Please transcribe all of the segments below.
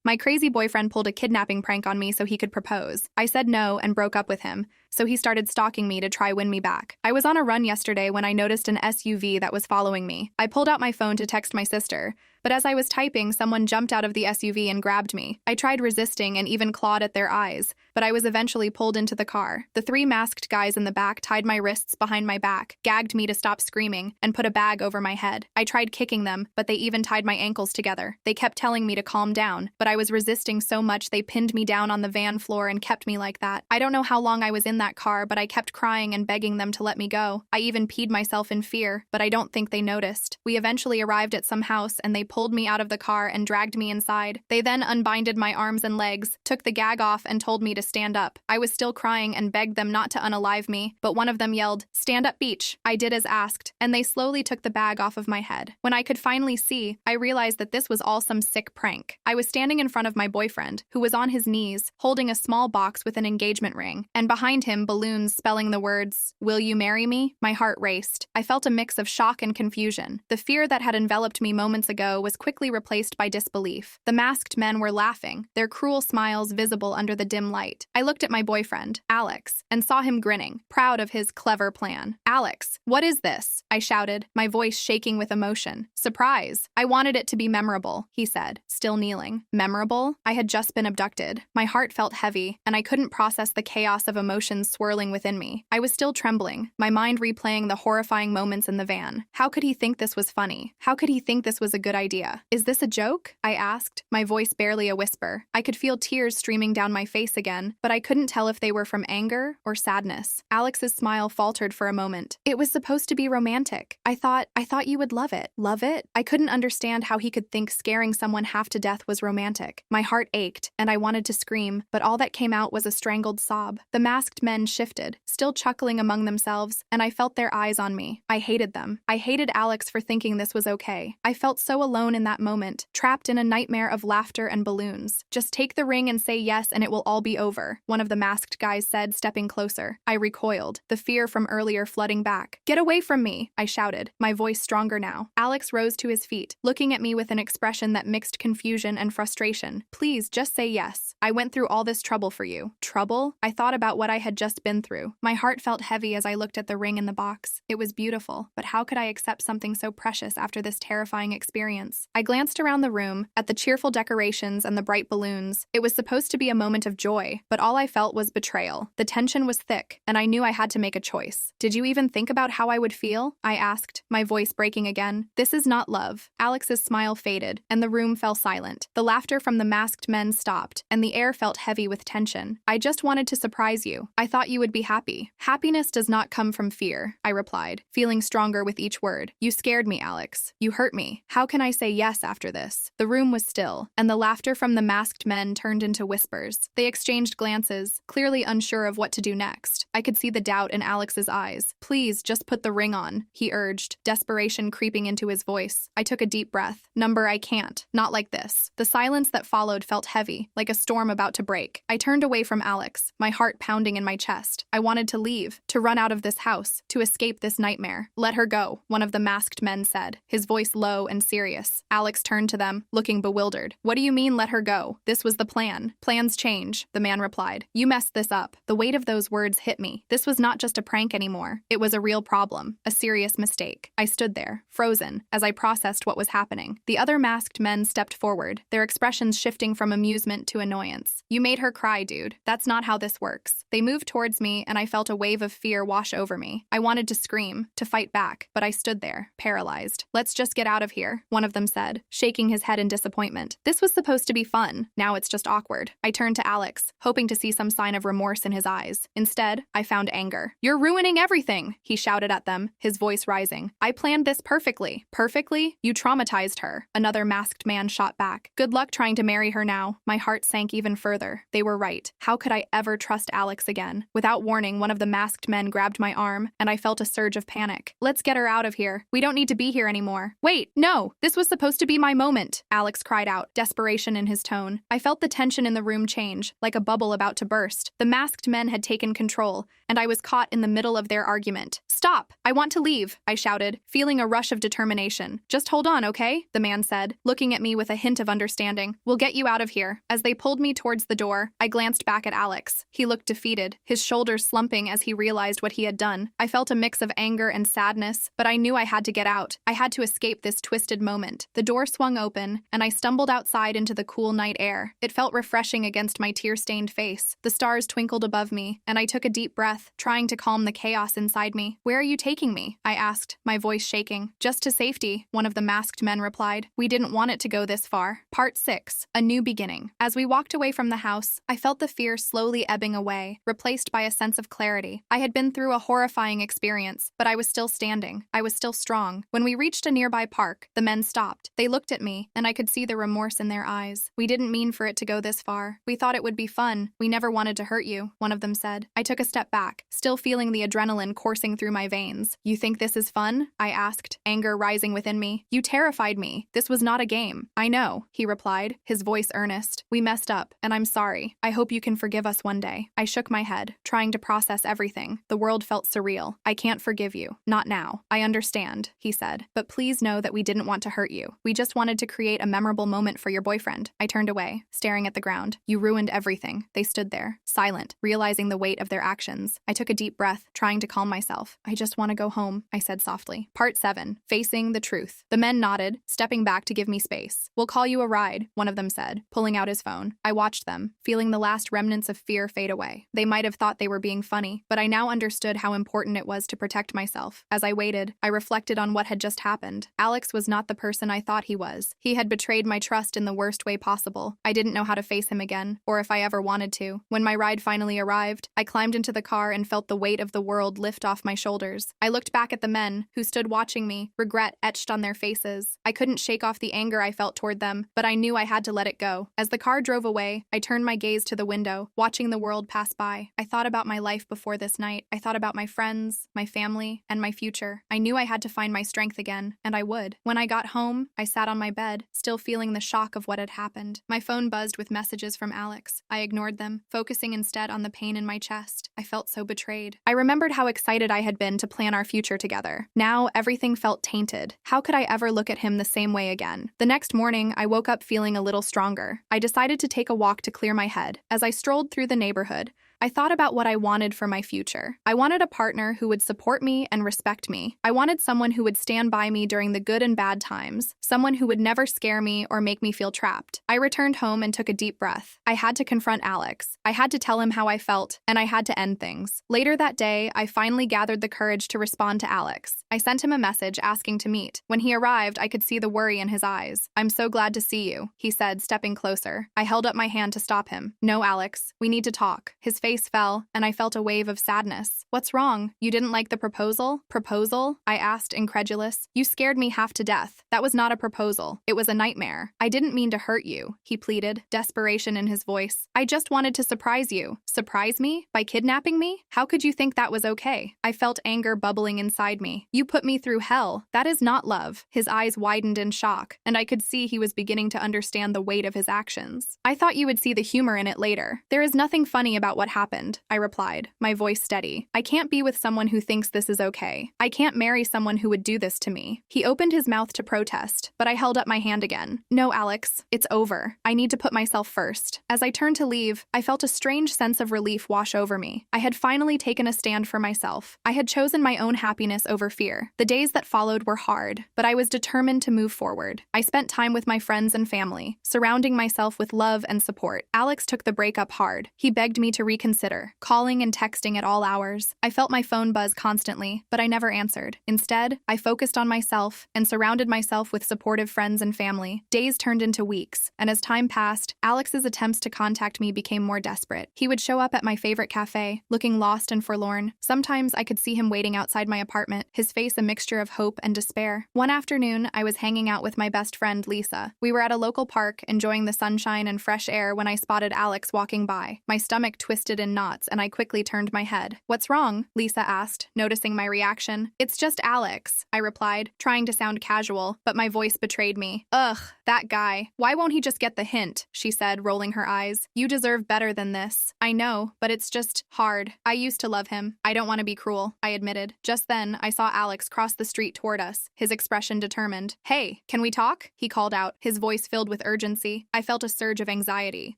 My crazy boyfriend pulled a kidnapping prank on me so he could propose. I said no and broke up with him, so he started stalking me to try win me back. I was on a run yesterday when I noticed an SUV that was following me. I pulled out my phone to text my sister, but as I was typing, someone jumped out of the SUV and grabbed me. I tried resisting and even clawed at their eyes, but I was eventually pulled into the car. The three masked guys in the back tied my wrists behind my back, gagged me to stop screaming, and put a bag over my head. I tried kicking them, but they even tied my ankles together. They kept telling me to calm down, but I was resisting so much they pinned me down on the van floor and kept me like that. I don't know how long I was in that car, but I kept crying and begging them to let me go. I even peed myself in fear, but I don't think they noticed. We eventually arrived at some house and they pulled me out of the car and dragged me inside. They then unbinded my arms and legs, took the gag off, and told me to stand up. I was still crying and begged them not to unalive me, but one of them yelled, "Stand up, Beach." I did as asked, and they slowly took the bag off of my head. When I could finally see, I realized that this was all some sick prank. I was standing in front of my boyfriend, who was on his knees, holding a small box with an engagement ring, and behind him balloons spelling the words, "Will you marry me?" My heart raced. I felt a mix of shock and confusion. The fear that had enveloped me moments ago was quickly replaced by disbelief. The masked men were laughing, their cruel smiles visible under the dim light. I looked at my boyfriend, Alex, and saw him grinning, proud of his clever plan. "Alex, what is this?" I shouted, my voice shaking with emotion. "Surprise. I wanted it to be memorable," he said, still kneeling. Memorable? I had just been abducted. My heart felt heavy, and I couldn't process the chaos of emotions swirling within me. I was still trembling, my mind replaying the horrifying moments in the van. How could he think this was funny? How could he think this was a good idea? "Is this a joke?" I asked, my voice barely a whisper. I could feel tears streaming down my face again, but I couldn't tell if they were from anger or sadness. Alex's smile faltered for a moment. "It was supposed to be romantic. I thought you would love it." Love it? I couldn't understand how he could think scaring someone half to death was romantic. My heart ached, and I wanted to scream, but all that came out was a strangled sob. The masked men shifted, still chuckling among themselves, and I felt their eyes on me. I hated them. I hated Alex for thinking this was okay. I felt so alone in that moment, trapped in a nightmare of laughter and balloons. "Just take the ring and say yes and it will all be over," one of the masked guys said, stepping closer. I recoiled, the fear from earlier flooding back. "Get away from me," I shouted, my voice stronger now. Alex rose to his feet, looking at me with an expression that mixed confusion and frustration. "Please, just say yes. I went through all this trouble for you." Trouble? I thought about what I had just been through. My heart felt heavy as I looked at the ring in the box. It was beautiful, but how could I accept something so precious after this terrifying experience? I glanced around the room, at the cheerful decorations and the bright balloons. It was supposed to be a moment of joy, but all I felt was betrayal. The tension was thick, and I knew I had to make a choice. "Did you even think about how I would feel?" I asked, my voice breaking again. "This is not love." Alex's smile faded, and the room fell silent. The laughter from the masked men stopped, and the air felt heavy with tension. "I just wanted to surprise you. I thought you would be happy." "Happiness does not come from fear," I replied, feeling stronger with each word. "You scared me, Alex. You hurt me. How can I say yes after this?" The room was still, and the laughter from the masked men turned into whispers. They exchanged glances, clearly unsure of what to do next. I could see the doubt in Alex's eyes. "Please, just put the ring on," he urged, desperation creeping into his voice. I took a deep breath. "Number, I can't. Not like this." The silence that followed felt heavy, like a storm about to break. I turned away from Alex, my heart pounding in my chest. I wanted to leave, to run out of this house, to escape this nightmare. "Let her go," one of the masked men said, his voice low and serious. Alex turned to them, looking bewildered. "What do you mean, let her go? This was the plan." "Plans change," the man replied. "You messed this up." The weight of those words hit me. This was not just a prank anymore. It was a real problem, a serious mistake. I stood there, frozen, as I processed what was happening. The other masked men stepped forward, their expressions shifting from amusement to annoyance. "You made her cry, dude. That's not how this works." They moved towards me, and I felt a wave of fear wash over me. I wanted to scream, to fight back, but I stood there, paralyzed. "Let's just get out of here," one of them said, shaking his head in disappointment. "This was supposed to be fun. Now it's just awkward." I turned to Alex, hoping to see some sign of remorse in his eyes. Instead, I found anger. "You're ruining everything," he shouted at them, his voice rising. "I planned this perfectly." "Perfectly? You traumatized her," another masked man shot back. "Good luck trying to marry her now." My heart sank even further. They were right. How could I ever trust Alex again? Without warning, one of the masked men grabbed my arm, and I felt a surge of panic. "Let's get her out of here. We don't need to be here anymore." "Wait, no! This was was supposed to be my moment, Alex cried out, desperation in his tone. I felt the tension in the room change, like a bubble about to burst. The masked men had taken control, and I was caught in the middle of their argument. Stop! I want to leave, I shouted, feeling a rush of determination. Just hold on, okay? The man said, looking at me with a hint of understanding. We'll get you out of here. As they pulled me towards the door, I glanced back at Alex. He looked defeated, his shoulders slumping as he realized what he had done. I felt a mix of anger and sadness, but I knew I had to get out. I had to escape this twisted moment. The door swung open, and I stumbled outside into the cool night air. It felt refreshing against my tear-stained face. The stars twinkled above me, and I took a deep breath, trying to calm the chaos inside me. Where are you taking me? I asked, my voice shaking. Just to safety, one of the masked men replied. We didn't want it to go this far. Part 6. A New Beginning. As we walked away from the house, I felt the fear slowly ebbing away, replaced by a sense of clarity. I had been through a horrifying experience, but I was still standing. I was still strong. When we reached a nearby park, the men stopped. They looked at me, and I could see the remorse in their eyes. We didn't mean for it to go this far. We thought it would be fun. We never wanted to hurt you, one of them said. I took a step back, still feeling the adrenaline coursing through my veins. You think this is fun? I asked, anger rising within me. You terrified me. This was not a game. I know, he replied, his voice earnest. We messed up, and I'm sorry. I hope you can forgive us one day. I shook my head, trying to process everything. The world felt surreal. I can't forgive you. Not now. I understand, he said, but please know that we didn't want to hurt you. We just wanted to create a memorable moment for your boyfriend. I turned away, staring at the ground. You ruined everything. They stood there, silent, realizing the weight of their actions. I took a deep breath, trying to calm myself. I just want to go home, I said softly. Part 7. Facing the Truth. The men nodded, stepping back to give me space. We'll call you a ride, one of them said, pulling out his phone. I watched them, feeling the last remnants of fear fade away. They might have thought they were being funny, but I now understood how important it was to protect myself. As I waited, I reflected on what had just happened. Alex was not the person I thought he was. He had betrayed my trust in the worst way possible. I didn't know how to face him again, or if I ever wanted to. When my ride finally arrived, I climbed into the car and felt the weight of the world lift off my shoulders. I looked back at the men, who stood watching me, regret etched on their faces. I couldn't shake off the anger I felt toward them, but I knew I had to let it go. As the car drove away, I turned my gaze to the window, watching the world pass by. I thought about my life before this night. I thought about my friends, my family, and my future. I knew I had to find my strength again, and I would. When I got home, I sat on my bed, still feeling the shock of what had happened. My phone buzzed with messages from Alex. I ignored them, focusing instead on the pain in my chest. I felt so betrayed. I remembered how excited I had been to plan our future together. Now, everything felt tainted. How could I ever look at him the same way again? The next morning, I woke up feeling a little stronger. I decided to take a walk to clear my head. As I strolled through the neighborhood, I thought about what I wanted for my future. I wanted a partner who would support me and respect me. I wanted someone who would stand by me during the good and bad times, someone who would never scare me or make me feel trapped. I returned home and took a deep breath. I had to confront Alex. I had to tell him how I felt, and I had to end things. Later that day, I finally gathered the courage to respond to Alex. I sent him a message asking to meet. When he arrived, I could see the worry in his eyes. I'm so glad to see you, he said, stepping closer. I held up my hand to stop him. No, Alex, we need to talk. His face fell, and I felt a wave of sadness. What's wrong? You didn't like the proposal? Proposal? I asked, incredulous. You scared me half to death. That was not a proposal. It was a nightmare. I didn't mean to hurt you, he pleaded, desperation in his voice. I just wanted to surprise you. Surprise me? By kidnapping me? How could you think that was okay? I felt anger bubbling inside me. You put me through hell. That is not love. His eyes widened in shock, and I could see he was beginning to understand the weight of his actions. I thought you would see the humor in it later. There is nothing funny about what happened, I replied, my voice steady. I can't be with someone who thinks this is okay. I can't marry someone who would do this to me. He opened his mouth to protest, but I held up my hand again. No, Alex, it's over. I need to put myself first. As I turned to leave, I felt a strange sense of relief wash over me. I had finally taken a stand for myself. I had chosen my own happiness over fear. The days that followed were hard, but I was determined to move forward. I spent time with my friends and family, surrounding myself with love and support. Alex took the breakup hard. He begged me to reconsider, calling and texting at all hours. I felt my phone buzz constantly, but I never answered. Instead, I focused on myself and surrounded myself with supportive friends and family. Days turned into weeks, and as time passed, Alex's attempts to contact me became more desperate. He would show up at my favorite cafe, looking lost and forlorn. Sometimes I could see him waiting outside my apartment, his face a mixture of hope and despair. One afternoon, I was hanging out with my best friend, Lisa. We were at a local park, enjoying the sunshine and fresh air when I spotted Alex walking by. My stomach twisted twisted in knots and I quickly turned my head. "What's wrong?" Lisa asked, noticing my reaction. "It's just Alex," I replied, trying to sound casual, but my voice betrayed me. "Ugh, that guy. Why won't he just get the hint?" she said, rolling her eyes. "You deserve better than this." "I know, but it's just hard. I used to love him. I don't want to be cruel," I admitted. Just then, I saw Alex cross the street toward us, his expression determined. "Hey, can we talk?" he called out, his voice filled with urgency. I felt a surge of anxiety.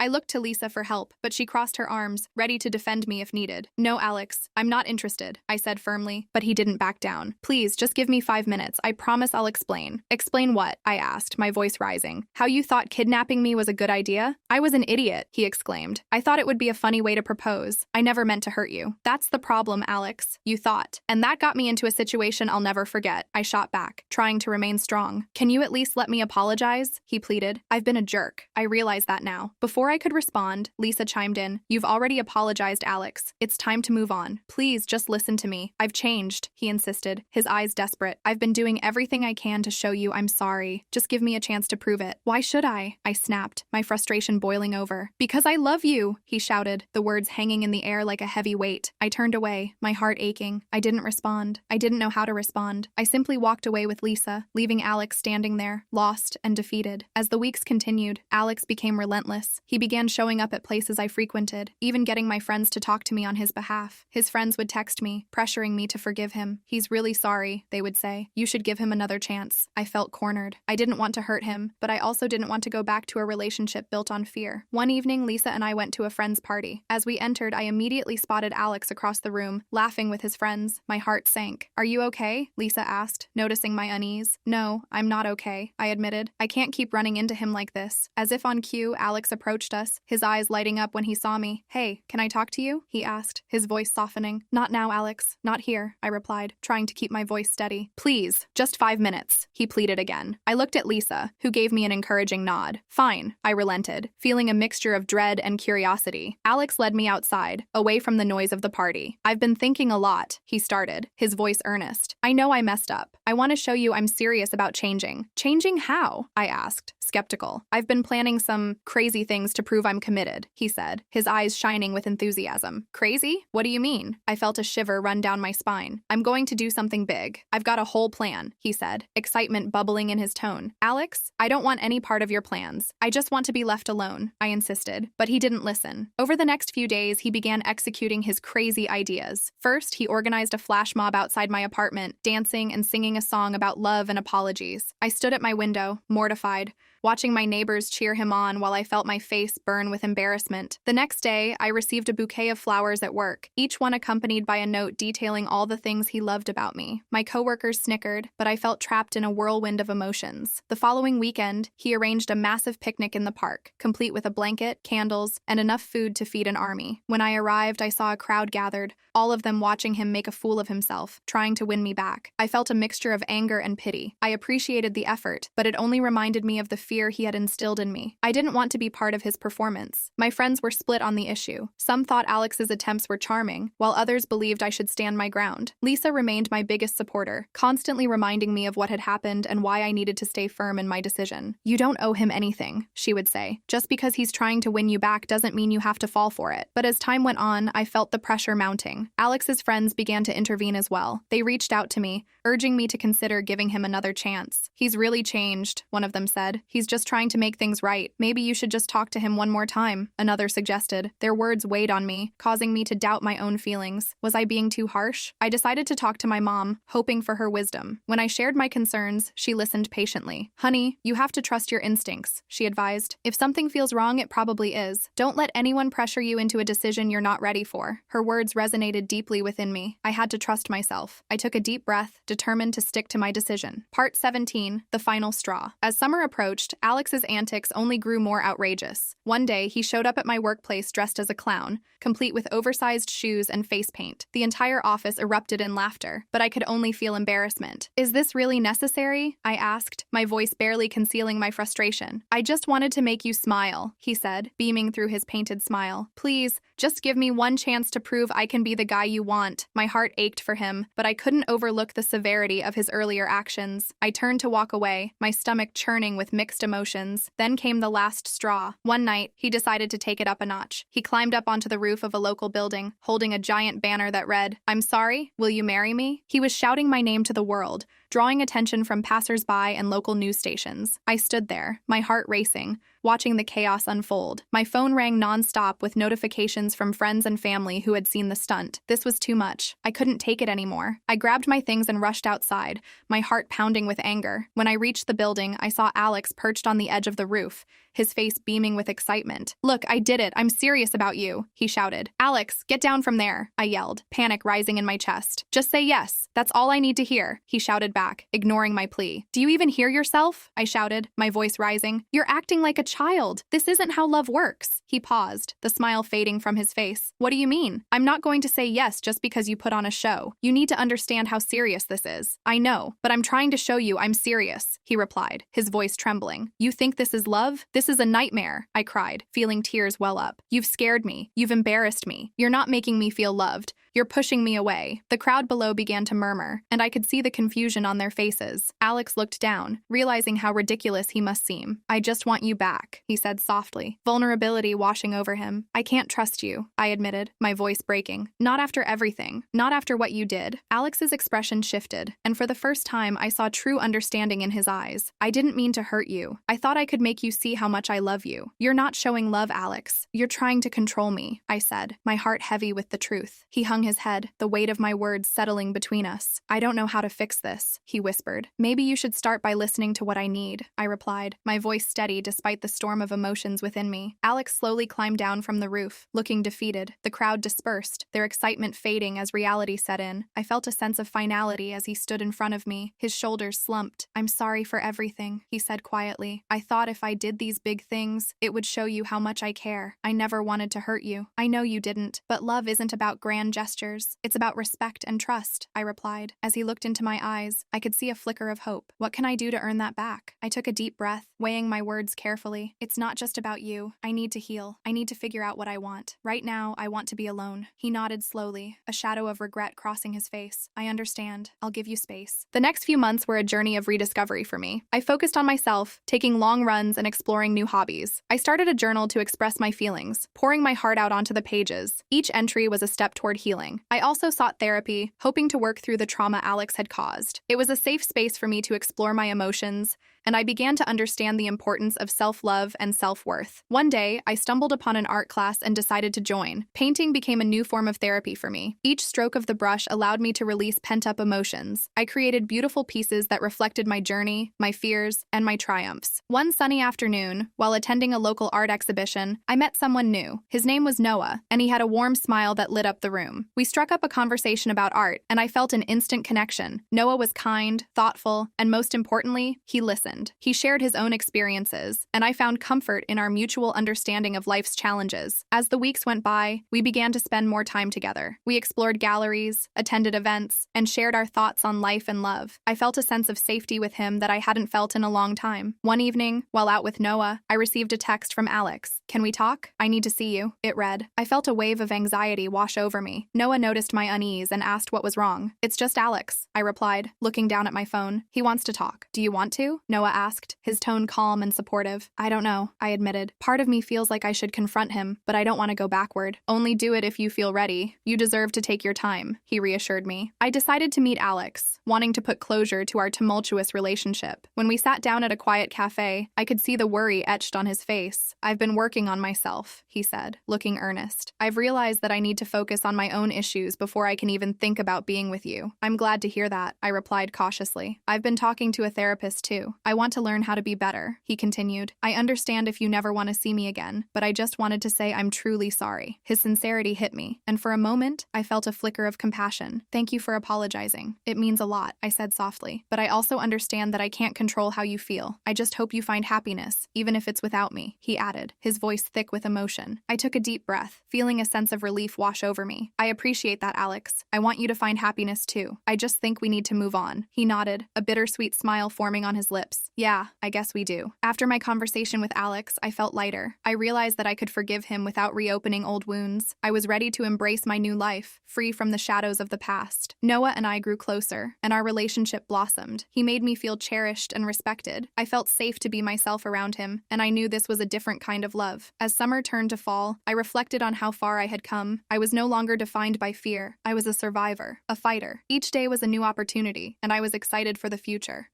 I looked to Lisa for help, but she crossed her arms, ready to defend me if needed. "No, Alex, I'm not interested," I said firmly, but he didn't back down. "Please, just give me 5 minutes. I promise I'll explain." "Explain what?" I asked, my voice rising. "How you thought kidnapping me was a good idea?" "I was an idiot," he exclaimed. "I thought it would be a funny way to propose. I never meant to hurt you." "That's the problem, Alex. You thought. And that got me into a situation I'll never forget." I shot back, trying to remain strong. "Can you at least let me apologize?" he pleaded. "I've been a jerk. I realize that now." Before I could respond, Lisa chimed in. "You've already apologized, Alex. It's time to move on. Please, just listen to me." "I've changed," he insisted, his eyes desperate. "I've been doing everything I can to show you I'm sorry. Just give me a chance to prove it." "Why should I?" I snapped, my frustration boiling over. "Because I love you," he shouted, the words hanging in the air like a heavy weight. I turned away, my heart aching. I didn't respond. I didn't know how to respond. I simply walked away with Lisa, leaving Alex standing there, lost and defeated. As the weeks continued, Alex became relentless. He began showing up at places I frequented, even getting my friends to talk to me on his behalf. His friends would text me, pressuring me to forgive him. "He's really sorry," they would say. "You should give him another chance." I felt cornered. I didn't want to hurt him, but I also didn't want to go back to a relationship built on fear. One evening, Lisa and I went to a friend's party. As we entered, I immediately spotted Alex across the room, laughing with his friends. My heart sank. "Are you okay?" Lisa asked, noticing my unease. "No, I'm not okay," I admitted. "I can't keep running into him like this." As if on cue, Alex approached us, his eyes lighting up when he saw me. "Hey, can I talk to you?" he asked, his voice softening. "Not now, Alex. Not here," I replied, trying to keep my voice steady. "Please, just 5 minutes," he pleaded again. I looked at Lisa, who gave me an encouraging nod. "Fine," I relented, feeling a mixture of dread and curiosity. Alex led me outside, away from the noise of the party. "I've been thinking a lot," he started, his voice earnest. "I know I messed up. I want to show you I'm serious about changing." "Changing how?" I asked, skeptical. "I've been planning some crazy things to prove I'm committed," he said, his eyes shining with enthusiasm. "Crazy? What do you mean?" I felt a shiver run down my spine. "I'm going to do something big. I've got a whole plan," he said, excitement bubbling in his tone. "Alex, I don't want any part of your plans. I just want to be left alone," I insisted, but he didn't listen. Over the next few days, he began executing his crazy ideas. First, he organized a flash mob outside my apartment, dancing and singing a song about love and apologies. I stood at my window, mortified, watching my neighbors cheer him on while I felt my face burn with embarrassment. The next day, I received a bouquet of flowers at work, each one accompanied by a note detailing all the things he loved about me. My coworkers snickered, but I felt trapped in a whirlwind of emotions. The following weekend, he arranged a massive picnic in the park, complete with a blanket, candles, and enough food to feed an army. When I arrived, I saw a crowd gathered, all of them watching him make a fool of himself, trying to win me back. I felt a mixture of anger and pity. I appreciated the effort, but it only reminded me of the fear he had instilled in me. I didn't want to be part of his performance. My friends were split on the issue. Some thought Alex's attempts were charming, while others believed I should stand my ground. Lisa remained my biggest supporter, constantly reminding me of what had happened and why I needed to stay firm in my decision. "You don't owe him anything," she would say. "Just because he's trying to win you back doesn't mean you have to fall for it." But as time went on, I felt the pressure mounting. Alex's friends began to intervene as well. They reached out to me, urging me to consider giving him another chance. "He's really changed," one of them said. "He's just trying to make things right. Maybe you should just talk to him one more time," another suggested. Their words weighed on me, causing me to doubt my own feelings. Was I being too harsh? I decided to talk to my mom, hoping for her wisdom. When I shared my concerns, she listened patiently. "Honey, you have to trust your instincts," she advised. "If something feels wrong, it probably is. Don't let anyone pressure you into a decision you're not ready for." Her words resonated deeply within me. I had to trust myself. I took a deep breath, determined to stick to my decision. Part 17, the final straw. As summer approached, Alex's antics only grew more outrageous. One day, he showed up at my workplace dressed as a clown, complete with oversized shoes and face paint. The entire office erupted in laughter, but I could only feel embarrassment. "Is this really necessary?" I asked, my voice barely concealing my frustration. "I just wanted to make you smile," he said, beaming through his painted smile. "Please, just give me one chance to prove I can be the guy you want." My heart ached for him, but I couldn't overlook the severity of his earlier actions. I turned to walk away, my stomach churning with mixed mixed emotions. Then came the last straw. One night, he decided to take it up a notch. He climbed up onto the roof of a local building, holding a giant banner that read, "I'm sorry, will you marry me?" He was shouting my name to the world, drawing attention from passers-by and local news stations. I stood there, my heart racing, watching the chaos unfold. My phone rang nonstop with notifications from friends and family who had seen the stunt. This was too much. I couldn't take it anymore. I grabbed my things and rushed outside, my heart pounding with anger. When I reached the building, I saw Alex perched on the edge of the roof, his face beaming with excitement. "Look, I did it. I'm serious about you," he shouted. "Alex, get down from there," I yelled, panic rising in my chest. "Just say yes. That's all I need to hear," he shouted back, ignoring my plea. "Do you even hear yourself?" I shouted, my voice rising. "You're acting like a child. This isn't how love works." He paused, the smile fading from his face. "What do you mean? I'm not going to say yes just because you put on a show. You need to understand how serious this is." "I know, but I'm trying to show you I'm serious," he replied, his voice trembling. "You think this is love? This is a nightmare," I cried, feeling tears well up. "You've scared me. You've embarrassed me. You're not making me feel loved. You're pushing me away." The crowd below began to murmur, and I could see the confusion on their faces. Alex looked down, realizing how ridiculous he must seem. "I just want you back," he said softly, vulnerability washing over him. "I can't trust you," I admitted, my voice breaking. "Not after everything. Not after what you did." Alex's expression shifted, and for the first time I saw true understanding in his eyes. "I didn't mean to hurt you. I thought I could make you see how much I love you." "You're not showing love, Alex. You're trying to control me," I said, my heart heavy with the truth. He hung his head, the weight of my words settling between us. "I don't know how to fix this," he whispered. "Maybe you should start by listening to what I need," I replied, my voice steady despite the storm of emotions within me. Alex slowly climbed down from the roof, looking defeated. The crowd dispersed, their excitement fading as reality set in. I felt a sense of finality as he stood in front of me, his shoulders slumped. "I'm sorry for everything," he said quietly. "I thought if I did these big things, it would show you how much I care. I never wanted to hurt you. I know you didn't, but love isn't about grand gestures. It's about respect and trust," I replied. As he looked into my eyes, I could see a flicker of hope. "What can I do to earn that back?" I took a deep breath, weighing my words carefully. "It's not just about you. I need to heal. I need to figure out what I want. Right now, I want to be alone." He nodded slowly, a shadow of regret crossing his face. "I understand. I'll give you space." The next few months were a journey of rediscovery for me. I focused on myself, taking long runs and exploring new hobbies. I started a journal to express my feelings, pouring my heart out onto the pages. Each entry was a step toward healing. I also sought therapy, hoping to work through the trauma Alex had caused. It was a safe space for me to explore my emotions, and I began to understand the importance of self-love and self-worth. One day, I stumbled upon an art class and decided to join. Painting became a new form of therapy for me. Each stroke of the brush allowed me to release pent-up emotions. I created beautiful pieces that reflected my journey, my fears, and my triumphs. One sunny afternoon, while attending a local art exhibition, I met someone new. His name was Noah, and he had a warm smile that lit up the room. We struck up a conversation about art, and I felt an instant connection. Noah was kind, thoughtful, and most importantly, he listened. He shared his own experiences, and I found comfort in our mutual understanding of life's challenges. As the weeks went by, we began to spend more time together. We explored galleries, attended events, and shared our thoughts on life and love. I felt a sense of safety with him that I hadn't felt in a long time. One evening, while out with Noah, I received a text from Alex. "Can we talk? I need to see you," it read. I felt a wave of anxiety wash over me. Noah noticed my unease and asked what was wrong. "It's just Alex," I replied, looking down at my phone. "He wants to talk." "Do you want to?" Noah asked, his tone calm and supportive. "I don't know," I admitted. "Part of me feels like I should confront him, but I don't want to go backward." "Only do it if you feel ready. You deserve to take your time," he reassured me. I decided to meet Alex, wanting to put closure to our tumultuous relationship. When we sat down at a quiet cafe, I could see the worry etched on his face. "I've been working on myself," he said, looking earnest. "I've realized that I need to focus on my own issues before I can even think about being with you." "I'm glad to hear that," I replied cautiously. "I've been talking to a therapist too. I want to learn how to be better," he continued. "I understand if you never want to see me again, but I just wanted to say I'm truly sorry." His sincerity hit me, and for a moment, I felt a flicker of compassion. "Thank you for apologizing. It means a lot," I said softly. "But I also understand that I can't control how you feel. I just hope you find happiness, even if it's without me," he added, his voice thick with emotion. I took a deep breath, feeling a sense of relief wash over me. "I appreciate that, Alex. I want you to find happiness too. I just think we need to move on." He nodded, a bittersweet smile forming on his lips. us. Yeah, I guess we do. After my conversation with Alex, I felt lighter. I realized that I could forgive him without reopening old wounds. I was ready to embrace my new life, free from the shadows of the past. Noah and I grew closer, and our relationship blossomed. He made me feel cherished and respected. I felt safe to be myself around him, and I knew this was a different kind of love. As summer turned to fall, I reflected on how far I had come. I was no longer defined by fear. I was a survivor, a fighter. Each day was a new opportunity, and I was excited for the future.